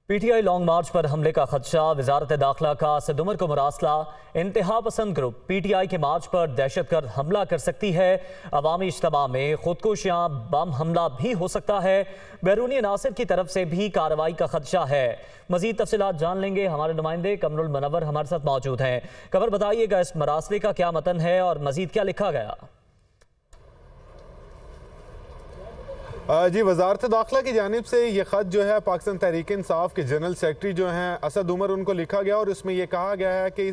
PTI long मार्च पर हमले का खदशा, वजारत दाखिला का असद उमर को मुरासला। इंतहा पसंद ग्रुप पीटीआई के मार्च पर दहशतगर्द हमला कर सकती है। अवामी इज्तिमा में खुदकुशियां, बम हमला भी हो सकता है। बैरूनी अनासर की तरफ से भी कार्रवाई का खदशा है। मजीद तफसीलात जान लेंगे, हमारे नुमाइंदे कमरुल मुनव्वर हमारे साथ मौजूद हैं। कमर, बताइएगा इस मरासले का क्या मतन है और मजीद क्या लिखा गया? जी, वजारत दाखिला की जानिब से ये ख़त जो है पाकिस्तान तहरीक इंसाफ के जनरल सेक्रेटरी जो हैं असद उमर, उनको लिखा गया और इसमें यह कहा गया है कि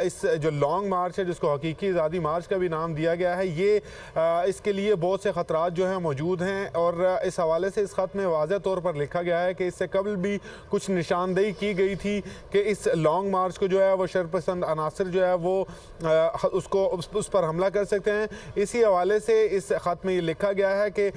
इस जो लॉन्ग मार्च है, जिसको हकीकी आज़ादी मार्च का भी नाम दिया गया है, ये इसके लिए बहुत से ख़तरात जो हैं मौजूद हैं। और इस हवाले से इस ख़त में वाज़ेह तौर पर लिखा गया है कि इससे कबल भी कुछ निशानदेही की गई थी कि इस लॉन्ग मार्च को जो है वो शरपसंद अनासर जो है वो उसको उस पर हमला कर सकते हैं। इसी हवाले से इस ख़त में ये लिखा गया है कि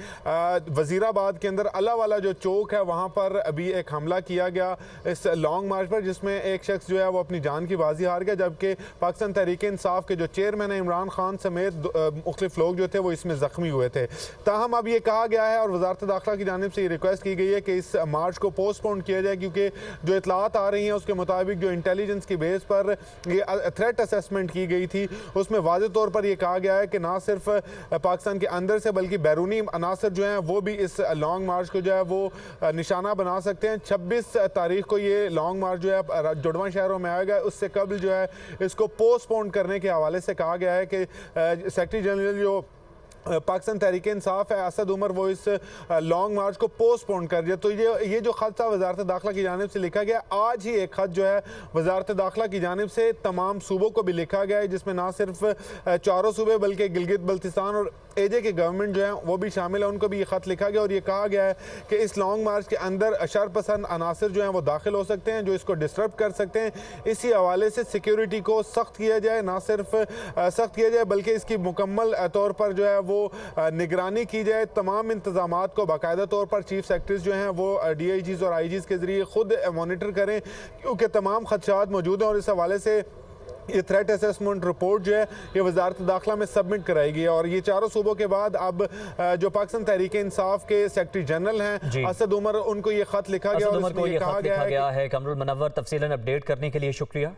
वजीराबाद के अंदर अला वाला जो चौक है वहाँ पर अभी एक हमला किया गया इस लॉन्ग मार्च पर, जिसमें एक शख्स जो है वो अपनी जान की बाजी हार गया, जबकि पाकिस्तान तहरीक इंसाफ के जो चेयरमैन है इमरान खान समेत मुख्तलिफ लोग जो थे वो इसमें ज़ख्मी हुए थे। ताहम अब ये कहा गया है और वजारत दाखिला की जानिब से ये रिक्वेस्ट की गई है कि इस मार्च को पोस्टपोन किया जाए, क्योंकि जो इतलात आ रही हैं उसके मुताबिक जो इंटेलिजेंस की बेस पर ये थ्रेट असेसमेंट की गई थी, उसमें वाज़ेह तौर पर यह कहा गया है कि ना सिर्फ पाकिस्तान के अंदर से बल्कि बैरूनी अनासर जो हैं वो भी इस लॉन्ग मार्च को जो है वो निशाना बना सकते हैं। 26 तारीख को ये लॉन्ग मार्च जो है जुड़वा शहरों में आएगा, उससे कबल जो है इसको पोस्टपोन करने के हवाले से कहा गया है कि सेक्रेटरी जनरल जो पाकिस्तान तहरीक इंसाफ है असद उमर, वो इस लॉन्ग मार्च को पोस्टपोन कर दिया। तो ये जो ख़त था वजारत दाखिला की जानिब से लिखा गया। आज ही एक ख़त जो है वजारत दाखिला की जानिब से तमाम सूबों को भी लिखा गया है, जिसमें ना सिर्फ चारों सूबे बल्कि गिलगित बल्तिस्तान और एजे के गवर्नमेंट जो है वो भी शामिल है, उनको भी ये ख़त लिखा गया। और ये कहा गया है कि इस लॉन्ग मार्च के अंदर शरपसंद अनासर जो हैं वो दाखिल हो सकते हैं, जो इसको डिस्टर्ब कर सकते हैं। इसी हवाले से सिक्योरिटी को सख्त किया जाए, ना सिर्फ सख्त किया जाए बल्कि इसकी मुकम्मल तौर पर जो है वो निगरानी की जाए। तमाम इंतजामात को बाकायदा तौर पर चीफ सेक्रेटरीज जो हैं वो DIGs और IGs के ज़रिए खुद मॉनिटर करें, क्योंकि तमाम खदशात मौजूद हैं। और इस हवाले से ये थ्रेट असेसमेंट रिपोर्ट जो है ये वजारत दाखिला में सबमिट कराएगी। और ये चारों सूबों के बाद अब जो पाकिस्तान तहरीक इंसाफ के सेक्रेटरी जनरल हैं असद उमर, उनको ये खत लिखा गया और इसमें ये कहा गया है। कमरुल मुनव्वर, तफसीलन अपडेट करने के लिए शुक्रिया।